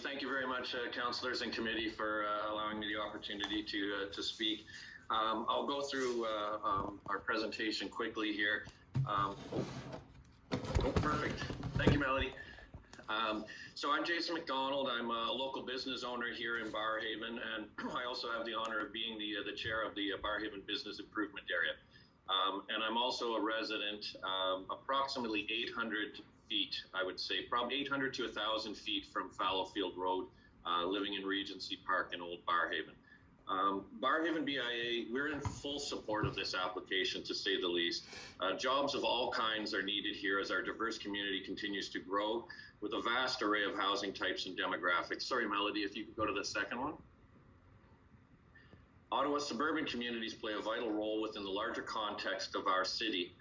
Thank you very much, councillors and committee, for allowing me the opportunity to speak. I'll go through our presentation quickly here. Perfect. Thank you, Melody. So I'm Jason MacDonald. I'm a local business owner here in Barrhaven, and I also have the honor of being the chair of the Barrhaven Business Improvement Area. And I'm also a resident, approximately 800 feet, I would say, probably 800 to 1,000 feet from Fallowfield Road, living in Regency Park in Old Barrhaven. Barrhaven BIA, we're in full support of this application, to say the least. Jobs of all kinds are needed here as our diverse community continues to grow with a vast array of housing types and demographics. Sorry, Melody, if you could go to the second one. Ottawa's suburban communities play a vital role within the larger context of our city,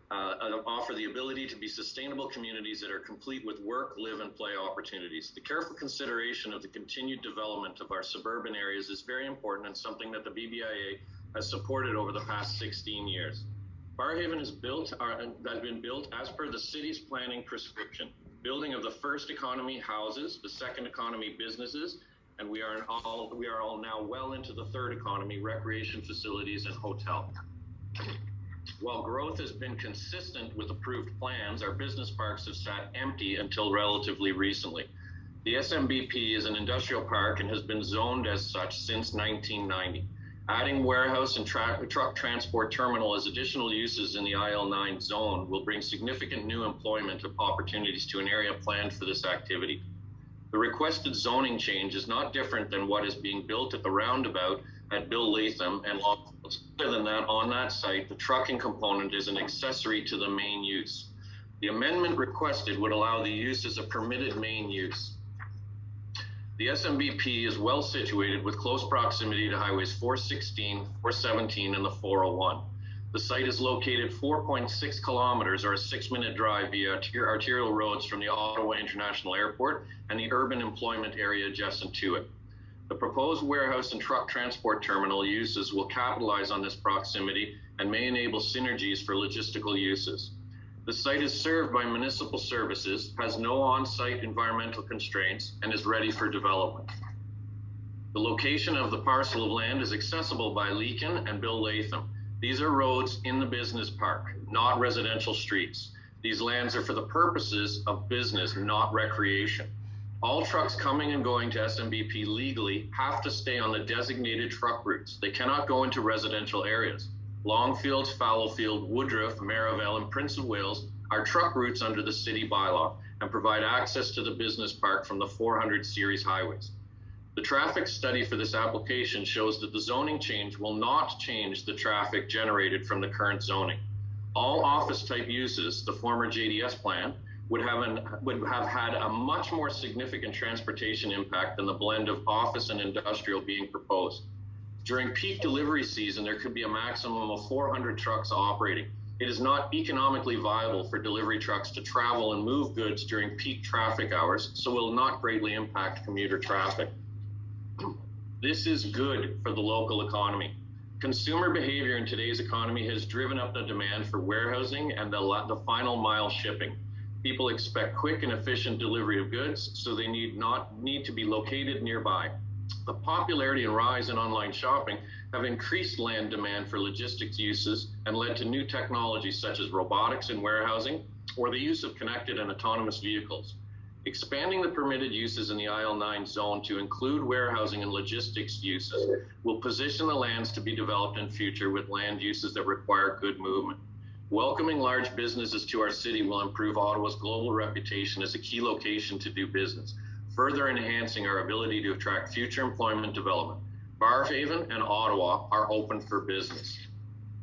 and offer the ability to be sustainable communities that are complete with work, live, and play opportunities. The careful consideration of the continued development of our suburban areas is very important and something that the BBIA has supported over the past 16 years. Barrhaven has been built as per the city's planning prescription, building of the first economy houses, the second economy businesses, and we are all now well into the third economy, recreation facilities and hotel. While growth has been consistent with approved plans, our business parks have sat empty until relatively recently. The SMBP is an industrial park and has been zoned as such since 1990. Adding warehouse and truck transport terminal as additional uses in the IL9 zone will bring significant new employment opportunities to an area planned for this activity. The requested zoning change is not different than what is being built at the roundabout at Bill Latham, and other than that, on that site, the trucking component is an accessory to the main use. The amendment requested would allow the use as a permitted main use. The SMBP is well situated with close proximity to highways 416, 417, and the 401. The site is located 4.6 kilometers or a 6-minute drive via arterial roads from the Ottawa International Airport and the urban employment area adjacent to it. The proposed warehouse and truck transport terminal uses will capitalize on this proximity and may enable synergies for logistical uses. The site is served by municipal services, has no on-site environmental constraints, and is ready for development. The location of the parcel of land is accessible by Leakin and Bill Latham. These are roads in the business park, not residential streets. These lands are for the purposes of business, not recreation. All trucks coming and going to SMBP legally have to stay on the designated truck routes. They cannot go into residential areas. Longfields, Fallowfield, Woodruff, Maryvale, and Prince of Wales are truck routes under the city bylaw and provide access to the business park from the 400 series highways. The traffic study for this application shows that the zoning change will not change the traffic generated from the current zoning. All office type uses, the former JDS plan, would have had a much more significant transportation impact than the blend of office and industrial being proposed. During peak delivery season, there could be a maximum of 400 trucks operating. It is not economically viable for delivery trucks to travel and move goods during peak traffic hours, so will not greatly impact commuter traffic. This is good for the local economy. Consumer behavior in today's economy has driven up the demand for warehousing and the final mile shipping. People expect quick and efficient delivery of goods, so they need to be located nearby. The popularity and rise in online shopping have increased land demand for logistics uses and led to new technologies such as robotics in warehousing or the use of connected and autonomous vehicles. Expanding the permitted uses in the IL9 zone to include warehousing and logistics uses will position the lands to be developed in future with land uses that require good movement. Welcoming large businesses to our city will improve Ottawa's global reputation as a key location to do business, further enhancing our ability to attract future employment development. Barrhaven and Ottawa are open for business.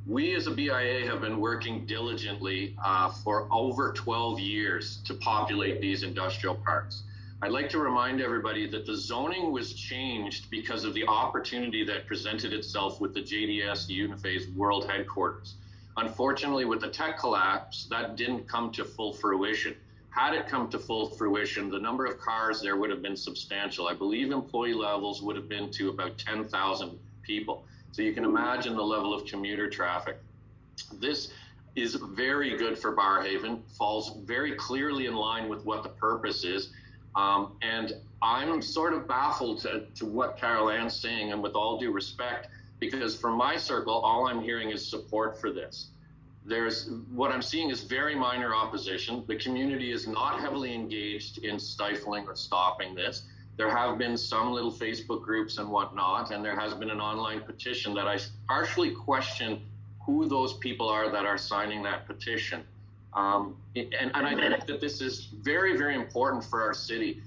We as a BIA have been working diligently for over 12 years to populate these industrial parks. I'd like to remind everybody that the zoning was changed because of the opportunity that presented itself with the JDS Uniphase World Headquarters. Unfortunately, with the tech collapse, that didn't come to full fruition. Had it come to full fruition, the number of cars there would have been substantial. I believe employee levels would have been to about 10,000 people. So you can imagine the level of commuter traffic. This is very good for Barrhaven, falls very clearly in line with what the purpose is. And I'm sort of baffled to what Carol Ann's saying, and with all due respect, because from my circle, all I'm hearing is support for this. What I'm seeing is very minor opposition. The community is not heavily engaged in stifling or stopping this. There have been some little Facebook groups and whatnot, and there has been an online petition that I partially question who those people are that are signing that petition. And I think that this is very, very important for our city.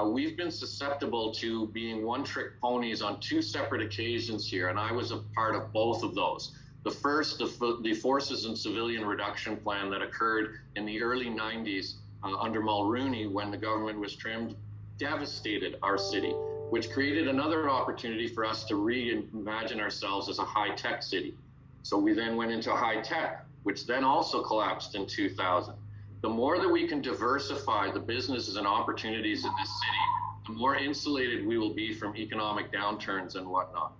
We've been susceptible to being one-trick ponies on two separate occasions here, and I was a part of both of those. The first, the Forces and Civilian Reduction Plan that occurred in the early 90s under Mulrooney, when the government was trimmed, devastated our city, which created another opportunity for us to reimagine ourselves as a high-tech city. So we then went into high-tech, which then also collapsed in 2000. The more that we can diversify the businesses and opportunities in this city, the more insulated we will be from economic downturns and whatnot.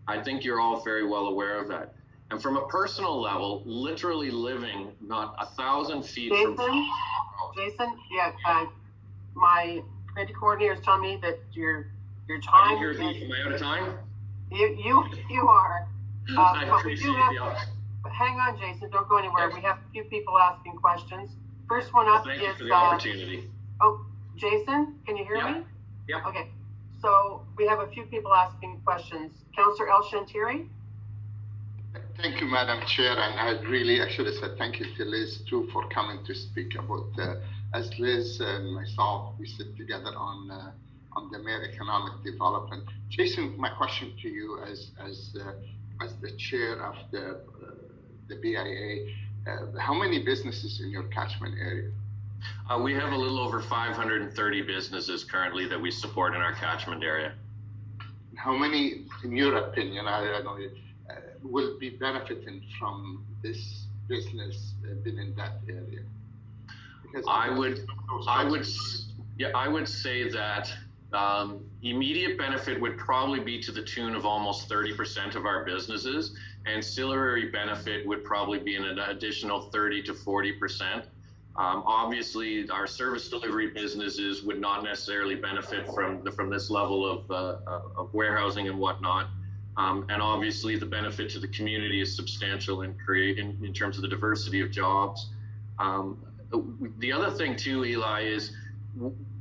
I think you're all very well aware of that. And from a personal level, literally living not 1,000 feet from... Jason, yeah, my committee coordinator is telling me that your time... I didn't hear you. Am I out of time? You are. I appreciate hang on, Jason, don't go anywhere. We have a few people asking questions. First one up Thank is... you for the opportunity. Oh, Jason, can you hear me? Yeah. Okay, so we have a few people asking questions. Councillor El Shantiri? Thank you, Madam Chair, and I should have said thank you to Liz too for coming to speak about, as Liz and myself, we sit together on the Mayor Economic Development. Jason, my question to you as the chair of the BIA, how many businesses in your catchment area? We have a little over 530 businesses currently that we support in our catchment area. How many, in your opinion, I don't know, will be benefiting from this business being in that area? Because I would say that immediate benefit would probably be to the tune of almost 30% of our businesses. Ancillary benefit would probably be an additional 30 to 40%. Obviously, our service delivery businesses would not necessarily benefit from this level of warehousing and whatnot. And obviously, the benefit to the community is substantial in terms of the diversity of jobs. The other thing too, Eli, is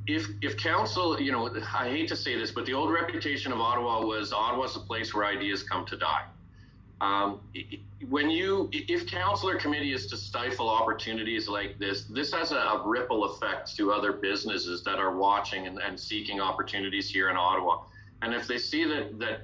if council, I hate to say this, but the old reputation of Ottawa was Ottawa's a place where ideas come to die. If council or committee is to stifle opportunities like this has a ripple effect to other businesses that are watching and seeking opportunities here in Ottawa. And if they see that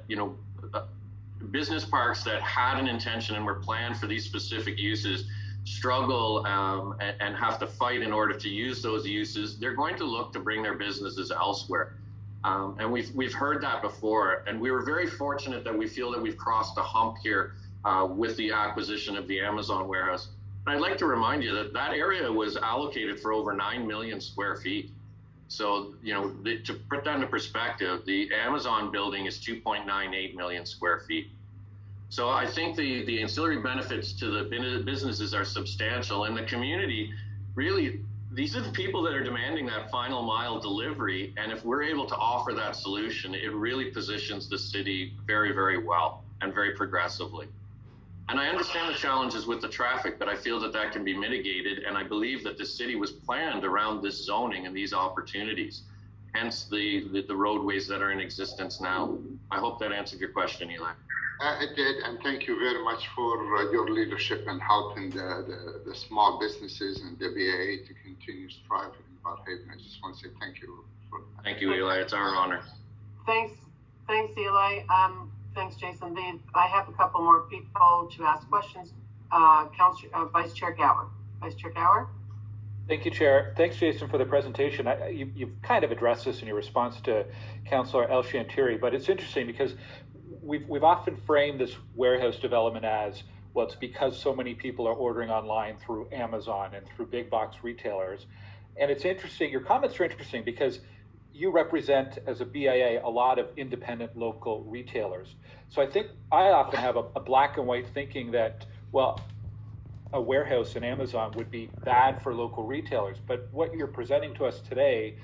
business parks that had an intention and were planned for these specific uses struggle and have to fight in order to use those uses, they're going to look to bring their businesses elsewhere. And we've heard that before, and we were very fortunate that we feel that we've crossed a hump here with the acquisition of the Amazon warehouse. And I'd like to remind you that area was allocated for over 9 million square feet. So, to put that into perspective, the Amazon building is 2.98 million square feet. So I think the ancillary benefits to the businesses are substantial, and the community, really, these are the people that are demanding that final mile delivery. And if we're able to offer that solution, it really positions the city very, very well and very progressively. And I understand the challenges with the traffic, but I feel that can be mitigated. And I believe that the city was planned around this zoning and these opportunities, hence the roadways that are in existence now. I hope that answered your question, Eli. It did, and thank you very much for your leadership and helping the small businesses and the BIA to continue striving in Barrhaven. I just want to say thank you. Thank you, Eli. It's our honor. Thanks, Eli. Thanks, Jason. I have a couple more people to ask questions. Vice Chair Gower. Vice Chair Gower. Thank you, Chair. Thanks, Jason, for the presentation. You've kind of addressed this in your response to Councillor El Shantiri, but it's interesting because we've often framed this warehouse development as, well, it's because so many people are ordering online through Amazon and through big box retailers. And it's interesting, your comments are interesting because you represent, as a BIA, a lot of independent local retailers. So I think I often have a black and white thinking that, well, a warehouse in Amazon would be bad for local retailers. But what you're presenting to us today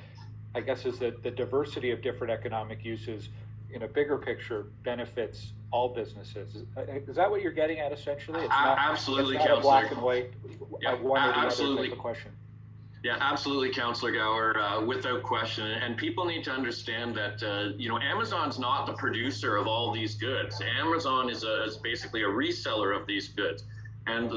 I guess, is that the diversity of different economic uses in a bigger picture benefits all businesses. Is that what you're getting at essentially? It's not, absolutely, it's not a black and Councillor. white, Yeah, one or the absolutely. other type of question. Yeah, absolutely, Councillor Gower, without question. And people need to understand that, Amazon's not the producer of all these goods. Amazon is basically a reseller of these goods. And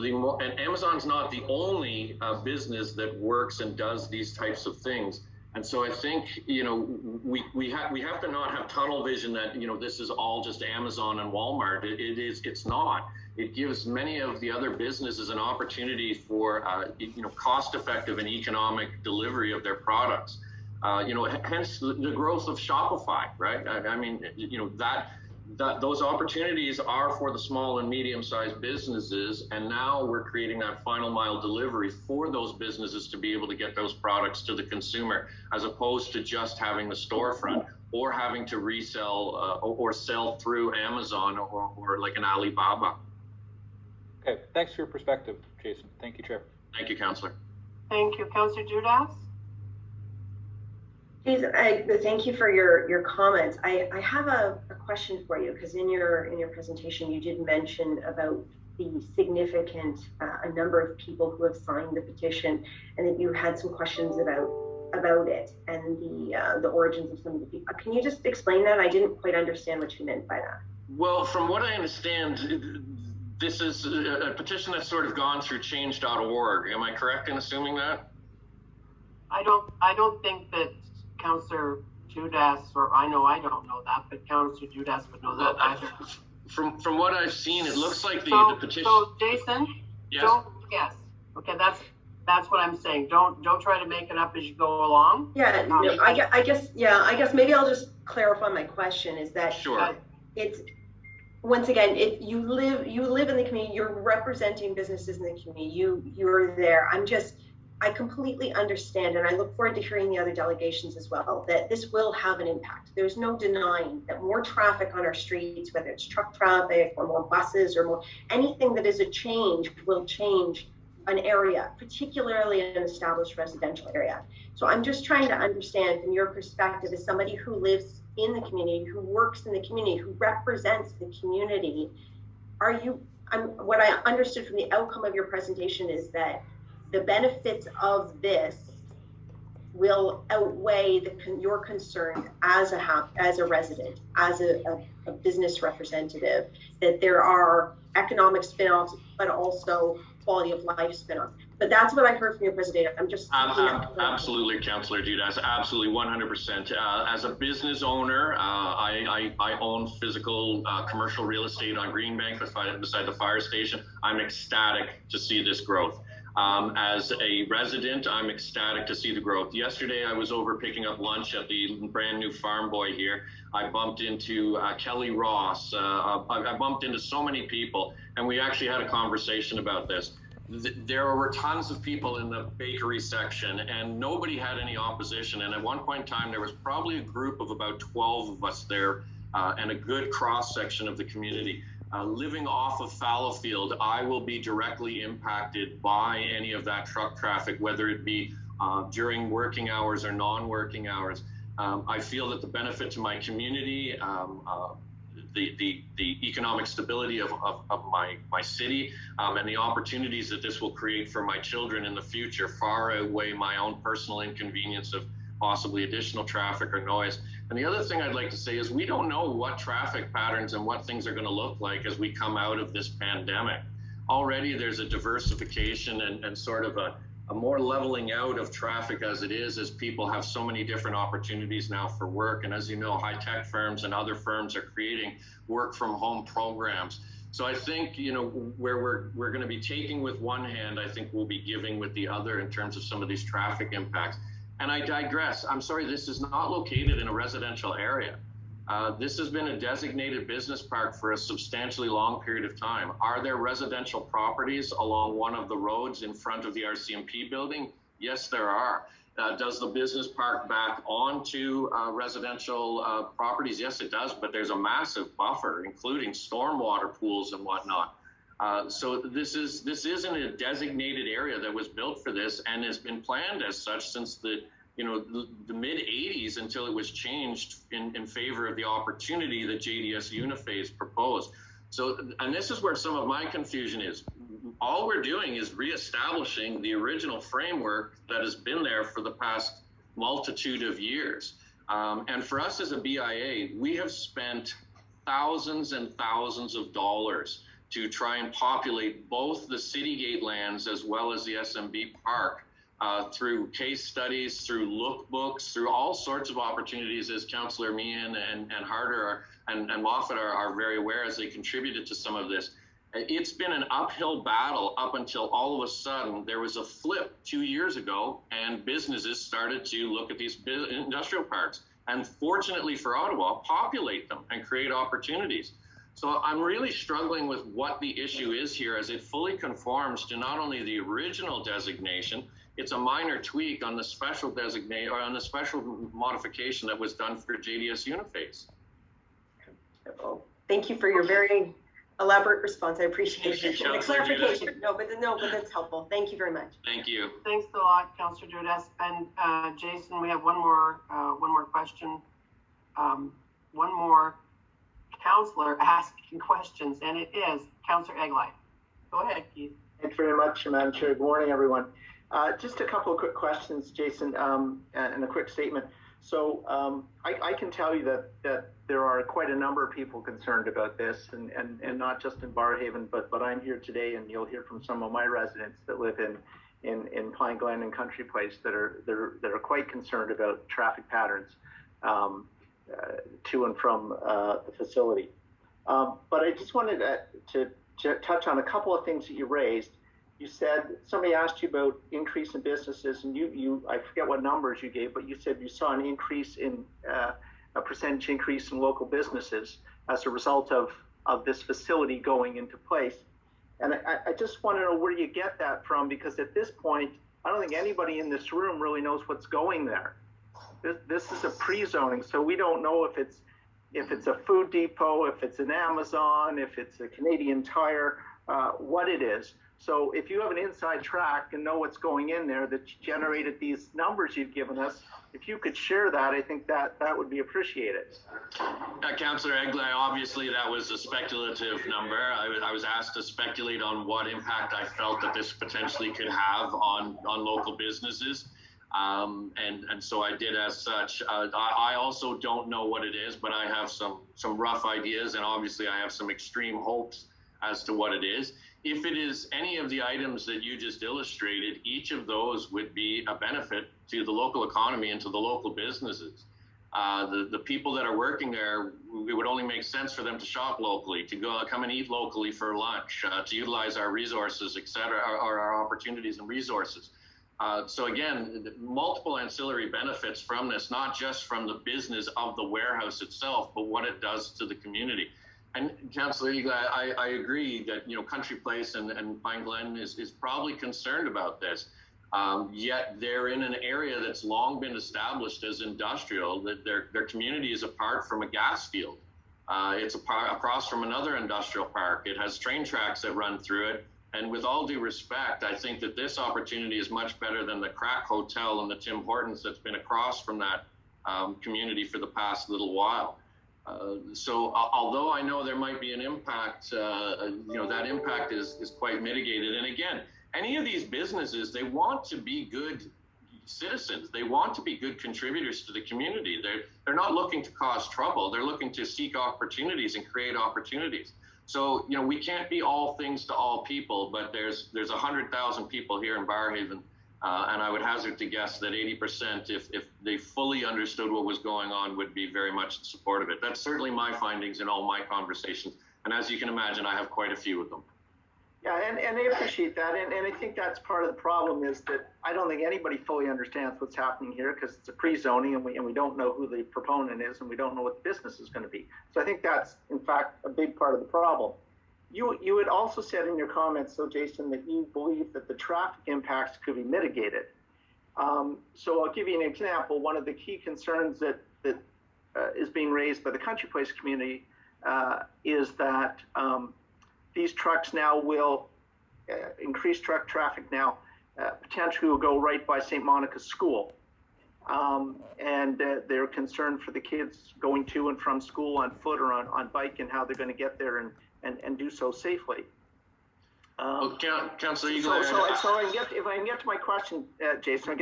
Amazon's not the only business that works and does these types of things. And so I think, we have to not have tunnel vision that, this is all just Amazon and Walmart. It's not. It gives many of the other businesses an opportunity for, cost-effective and economic delivery of their products. Hence the growth of Shopify, right? I mean, those opportunities are for the small and medium-sized businesses, and now we're creating that final mile delivery for those businesses to be able to get those products to the consumer, as opposed to just having the storefront or having to resell or sell through Amazon or like an Alibaba. Okay, thanks for your perspective, Jason. Thank you, Chair. Thank you, Councillor. Thank you. Councillor Judas? Jason, thank you for your comments. I have a question for you, because in your presentation you did mention about the significant a number of people who have signed the petition, and that you had some questions about it and the origins of some of the people. Can you just explain that? I didn't quite understand what you meant by that. Well, from what I understand, this is a petition that's sort of gone through change.org. Am I correct in assuming that? I don't think that Councillor Judas, or I don't know that, but Councillor Judas would know that either. From what I've seen, it looks like the petition. So Jason, Yes. Yes. Okay, that's what I'm saying. Don't try to make it up as you go along. Yeah, no, I guess maybe I'll just clarify my question. Is that Sure. It's, once again, if you live in the community, you're representing businesses in the community. You're there. I completely understand, and I look forward to hearing the other delegations as well, that this will have an impact. There's no denying that more traffic on our streets, whether it's truck traffic or more buses or more, anything that is a change will change an area, particularly an established residential area. So I'm just trying to understand from your perspective, as somebody who lives in the community, who works in the community, who represents the community, what I understood from the outcome of your presentation is that the benefits of this will outweigh your concerns as a resident, as a business representative, that there are economic spin-offs, but also quality of life spin-offs. But that's what I heard from your presentation. I'm just absolutely, Councillor Judas, absolutely, 100%. As a business owner, I own physical commercial real estate on Greenbank beside the fire station. I'm ecstatic to see this growth. As a resident, I'm ecstatic to see the growth. Yesterday, I was over picking up lunch at the brand new Farm Boy here. I bumped into Kelly Ross. I bumped into so many people, and we actually had a conversation about this. There were tons of people in the bakery section, and nobody had any opposition. And at one point in time, there was probably a group of about 12 of us there, and a good cross section of the community. Living off of Fallowfield, I will be directly impacted by any of that truck traffic, whether it be during working hours or non-working hours. I feel that the benefit to my community, the economic stability of my city, and the opportunities that this will create for my children in the future far outweigh my own personal inconvenience of possibly additional traffic or noise. And the other thing I'd like to say is we don't know what traffic patterns and what things are going to look like as we come out of this pandemic. Already there's a diversification and sort of a more leveling out of traffic as it is, as people have so many different opportunities now for work. And as you know, high-tech firms and other firms are creating work from home programs. So I think, where we're going to be taking with one hand, I think we'll be giving with the other in terms of some of these traffic impacts. And I digress. I'm sorry, this is not located in a residential area. This has been a designated business park for a substantially long period of time. Are there residential properties along one of the roads in front of the RCMP building? Yes, there are. Does the business park back onto residential properties? Yes, it does, but there's a massive buffer, including stormwater pools and whatnot. So this isn't a designated area that was built for this and has been planned as such since the the mid 80s until it was changed in favor of the opportunity that JDS Uniphase proposed. So, and this is where some of my confusion is. All we're doing is reestablishing the original framework that has been there for the past multitude of years. And for us as a BIA, we have spent thousands and thousands of dollars to try and populate both the Citygate lands as well as the SMB Park through case studies, through lookbooks, through all sorts of opportunities, as Councillor Meehan and Harder and Moffat are very aware as they contributed to some of this. It's been an uphill battle up until all of a sudden there was a flip 2 years ago and businesses started to look at these industrial parks and, fortunately for Ottawa, populate them and create opportunities. So I'm really struggling with what the issue is here, as it fully conforms to not only the original designation, it's a minor tweak on the special designate or on the special modification that was done for JDS Uniphase. Well, thank you for your very elaborate response. I appreciate it. And the clarification. No, but that's helpful. Thank you very much. Thank you. Thanks a lot, Councillor Dudas. And Jason, we have one more question. One more councillor asking questions, and it is Councillor Egley. Go ahead, Keith. Thanks very much, Madam Chair. Good morning, everyone. Just a couple of quick questions, Jason, and a quick statement. So I can tell you that there are quite a number of people concerned about this, and not just in Barrhaven, but I'm here today, and you'll hear from some of my residents that live in Pine Glen and Country Place that are quite concerned about traffic patterns to and from the facility. But I just wanted to touch on a couple of things that you raised. You said somebody asked you about increase in businesses, and you I forget what numbers you gave, but you said you saw an increase in a percentage increase in local businesses as a result of this facility going into place. And I just want to know where you get that from, because at this point, I don't think anybody in this room really knows what's going there. This is a pre-zoning, so we don't know if it's a food depot, if it's an Amazon, if it's a Canadian Tire, what it is. So if you have an inside track and know what's going in there that generated these numbers you've given us, if you could share that, I think that would be appreciated. Councillor Egley, obviously that was a speculative number. I was asked to speculate on what impact I felt that this potentially could have on local businesses. And so I did as such. I also don't know what it is, but I have some rough ideas, and obviously I have some extreme hopes as to what it is. If it is any of the items that you just illustrated, each of those would be a benefit to the local economy and to the local businesses. The people that are working there, it would only make sense for them to shop locally, to come and eat locally for lunch, to utilize our resources, et cetera, or our opportunities and resources. So again, multiple ancillary benefits from this, not just from the business of the warehouse itself, but what it does to the community. And Councillor Egley, I agree that Country Place and Pine Glen is probably concerned about this. Yet they're in an area that's long been established as industrial, that their community is apart from a gas field. It's across from another industrial park. It has train tracks that run through it. And with all due respect, I think that this opportunity is much better than the Crack Hotel and the Tim Hortons that's been across from that community for the past little while. So although I know there might be an impact, that impact is quite mitigated. And again, any of these businesses, they want to be good citizens. They want to be good contributors to the community. They're not looking to cause trouble. They're looking to seek opportunities and create opportunities. So, we can't be all things to all people, but there's 100,000 people here in Barrhaven. And I would hazard to guess that 80%, if they fully understood what was going on, would be very much in support of it. That's certainly my findings in all my conversations. And as you can imagine, I have quite a few of them. Yeah, and I appreciate that. And I think that's part of the problem, is that I don't think anybody fully understands what's happening here, because it's a pre-zoning and we don't know who the proponent is, and we don't know what the business is going to be. So I think that's, in fact, a big part of the problem. You had also said in your comments, though, Jason, that you believe that the traffic impacts could be mitigated. So I'll give you an example. One of the key concerns that is being raised by the Country Place community is that these trucks now will increase truck traffic now, potentially will go right by St. Monica's School. and they're concerned for the kids going to and from school on foot or on bike and how they're going to get there and do so safely. Councillor Eagle. So if I can get to my question, Jason,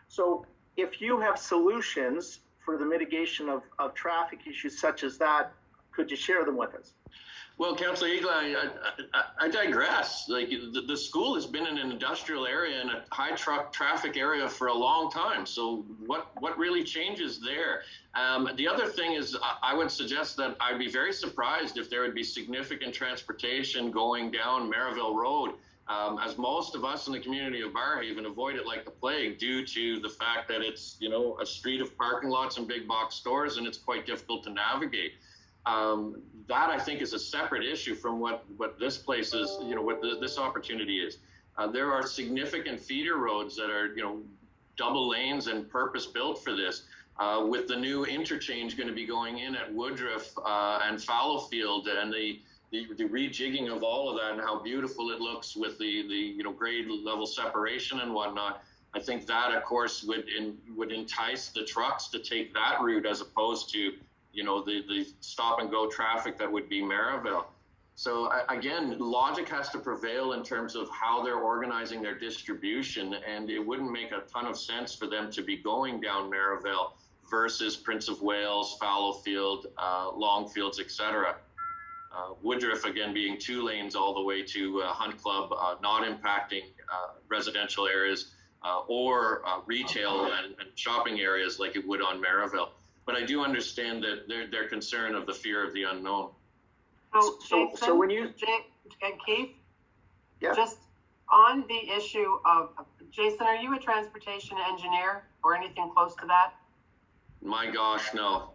So if you have solutions for the mitigation of traffic issues such as that, could you share them with us? Well, Councillor Eagle, I digress. Like the school has been in an industrial area and a high traffic area for a long time. So what really changes there? The other thing is, I would suggest that I'd be very surprised if there would be significant transportation going down Maryville Road, as most of us in the community of Barrhaven avoid it like the plague due to the fact that it's, you know, a street of parking lots and big box stores, and it's quite difficult to navigate. That I think is a separate issue from what this place is, you know, what this opportunity is. There are significant feeder roads that are, you know, double lanes and purpose built for this. With the new interchange going to be going in at Woodruff and Fallowfield, and the rejigging of all of that and how beautiful it looks with the you know, grade level separation and whatnot. I think that, of course, would entice the trucks to take that route as opposed to, you know, the stop and go traffic that would be Maryville. So again, logic has to prevail in terms of how they're organizing their distribution, and it wouldn't make a ton of sense for them to be going down Maryville versus Prince of Wales, Fallowfield, Longfields, etc. Woodruff, again, being 2 lanes all the way to Hunt Club, not impacting residential areas or retail and shopping areas like it would on Maryville. But I do understand that their concern of the fear of the unknown. So Jason, when you and Keith, yeah, just on the issue of, Jason, are you a transportation engineer or anything close to that? My gosh, no.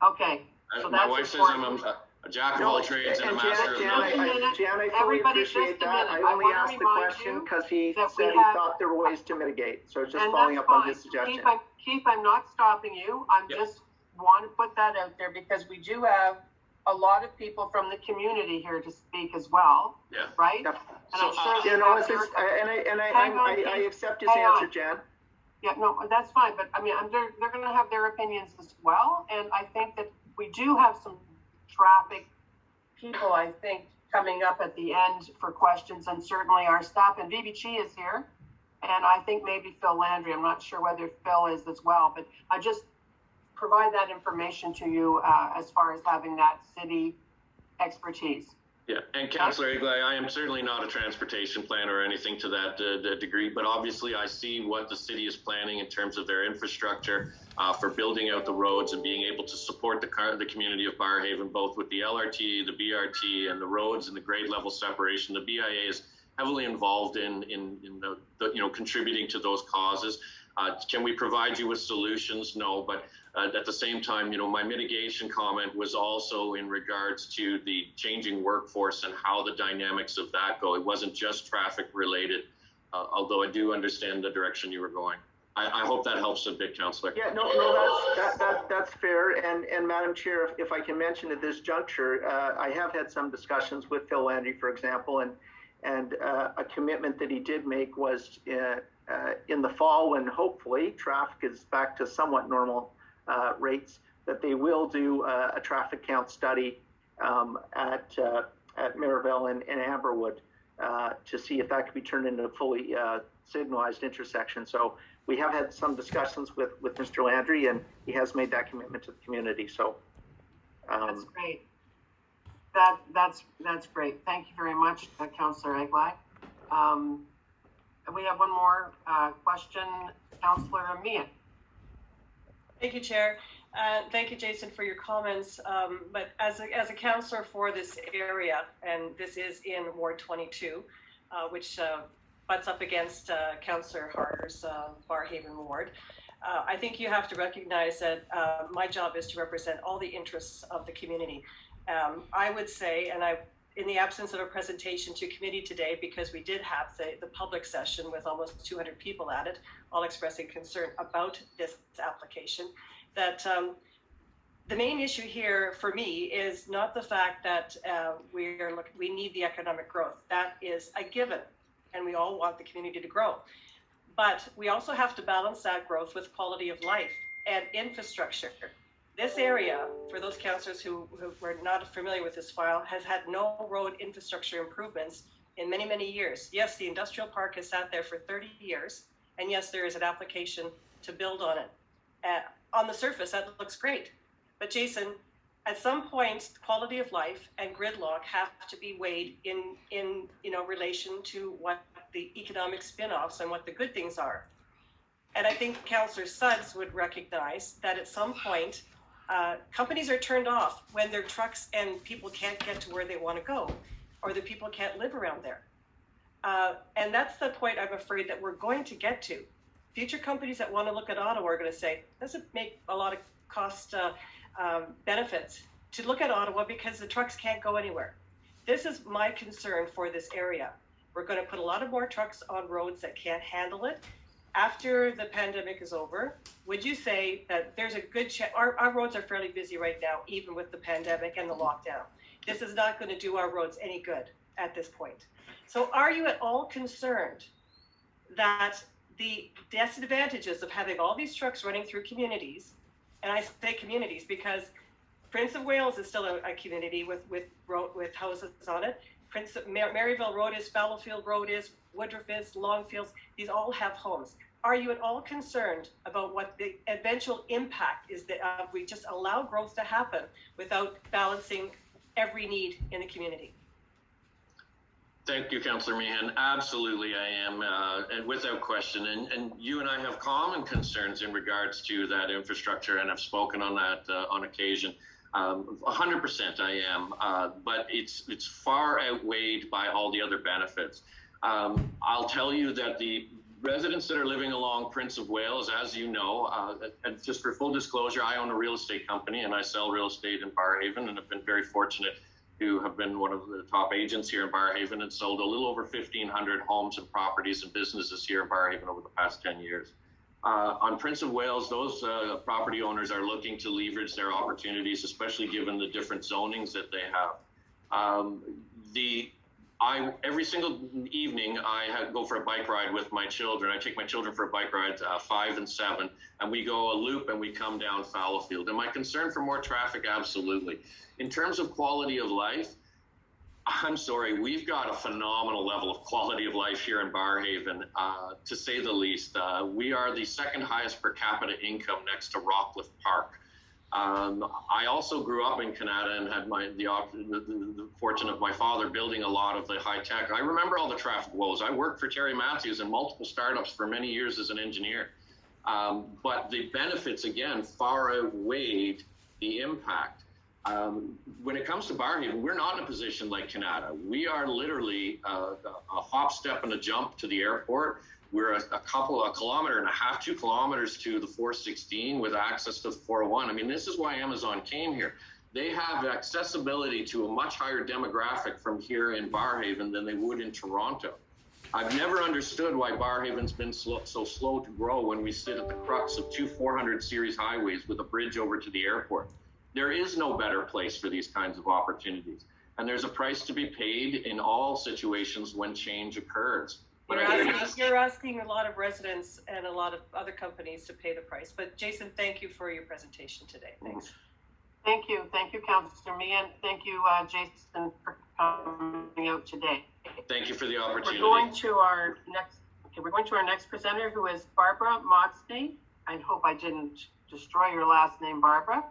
Okay, so my wife says I'm a jack of all trades and a master of none. Jan, I fully appreciate that. I only asked the question because he said he thought there were ways to mitigate. So just following up on his suggestion. Keith, I'm not stopping you. I'm just want to put that out there because we do have a lot of people from the community here to speak as well. Yeah. Right? Yep. And I'm sure I accept his answer, Jan. Yeah, no, that's fine. But I mean, they're going to have their opinions as well. And I think that we do have some traffic people, I think, coming up at the end for questions, and certainly our staff. And Vivi Chi is here. And I think maybe Phil Landry. I'm not sure whether Phil is as well, but I just provide that information to you as far as having that city expertise. Yeah, and Councillor Eagle, I am certainly not a transportation planner or anything to that degree, but obviously I see what the city is planning in terms of their infrastructure for building out the roads and being able to support the community of Barrhaven, both with the LRT, the BRT, and the roads and the grade level separation. The BIA is heavily involved in the you know, contributing to those causes. Can we provide you with solutions? No, but at the same time, you know, my mitigation comment was also in regards to the changing workforce and how the dynamics of that go. It wasn't just traffic related, although I do understand the direction you were going. I hope that helps a bit, Councillor. Yeah, no, that's fair. And Madam Chair, if I can mention at this juncture, I have had some discussions with Phil Landry, for example, and a commitment that he did make was in the fall, when hopefully traffic is back to somewhat normal rates, that they will do a traffic count study at Maryville and Amberwood to see if that could be turned into a fully signalized intersection. So we have had some discussions with Mr. Landry, and he has made that commitment to the community. So that's great. That's great. Thank you very much, Councillor Eglai. We have one more question, Councillor Meehan. Thank you, Chair. Thank you, Jason, for your comments. But as a councillor for this area, and this is in Ward 22, which butts up against Councillor Harder's Barrhaven ward, I think you have to recognize that my job is to represent all the interests of the community. I would say, and in the absence of a presentation to committee today, because we did have the public session with almost 200 people at it, all expressing concern about this application, that the main issue here for me is not the fact that we need the economic growth. That is a given, and we all want the community to grow. But we also have to balance that growth with quality of life and infrastructure. This area, for those councillors who were not familiar with this file, has had no road infrastructure improvements in many, many years. Yes, the industrial park has sat there for 30 years, and yes, there is an application to build on it. On the surface, that looks great. But Jason, at some point, quality of life and gridlock have to be weighed in relation to what the economic spin-offs and what the good things are. And I think Councillor Suggs would recognize that at some point, companies are turned off when their trucks and people can't get to where they want to go, or the people can't live around there. And that's the point I'm afraid that we're going to get to. Future companies that want to look at Ottawa are going to say, doesn't make a lot of cost benefits to look at Ottawa because the trucks can't go anywhere. This is my concern for this area. We're going to put a lot of more trucks on roads that can't handle it. After the pandemic is over, would you say that there's a good chance, our roads are fairly busy right now, even with the pandemic and the lockdown. This is not going to do our roads any good at this point. So are you at all concerned that the disadvantages of having all these trucks running through communities, and I say communities because Prince of Wales is still a community with houses on it. Maryville Road is, Fallowfield Road is, Woodruff is, Longfields, these all have homes. Are you at all concerned about what the eventual impact is that we just allow growth to happen without balancing every need in the community? Thank you, Councillor Meehan. Absolutely, I am, and without question. And you and I have common concerns in regards to that infrastructure, and I've spoken on that on occasion. 100% I am, but it's far outweighed by all the other benefits. I'll tell you that the residents that are living along Prince of Wales, as you know, and just for full disclosure, I own a real estate company and I sell real estate in Barrhaven, and have been very fortunate to have been one of the top agents here in Barrhaven and sold a little over 1,500 homes and properties and businesses here in Barrhaven over the past 10 years. On Prince of Wales, those property owners are looking to leverage their opportunities, especially given the different zonings that they have. Every single evening, I go for a bike ride with my children. I take my children for a bike ride, 5 and 7, and we go a loop and we come down Fallowfield. Am I concerned for more traffic? Absolutely. In terms of quality of life, I'm sorry, we've got a phenomenal level of quality of life here in Barrhaven, to say the least. We are the second highest per capita income next to Rockcliffe Park. I also grew up in Canada and had the fortune of my father building a lot of the high tech. I remember all the traffic woes. I worked for Terry Matthews in multiple startups for many years as an engineer. But the benefits, again, far outweighed the impact. When it comes to Barrhaven, we're not in a position like Canada. We are literally a hop, step, and a jump to the airport. We're a kilometer and a half, 2 kilometers to the 416 with access to the 401. I mean, this is why Amazon came here. They have accessibility to a much higher demographic from here in Barrhaven than they would in Toronto. I've never understood why Barrhaven's been so slow to grow when we sit at the crux of 2 400 series highways with a bridge over to the airport. There is no better place for these kinds of opportunities. And there's a price to be paid in all situations when change occurs. You're asking a lot of residents and a lot of other companies to pay the price. But Jason, thank you for your presentation today. Thanks. Thank you, Councillor Meehan. Thank you, Jason, for coming out today. Thank you for the opportunity. We're going to our next presenter, who is Barbara Motsney. I hope I didn't destroy your last name, Barbara.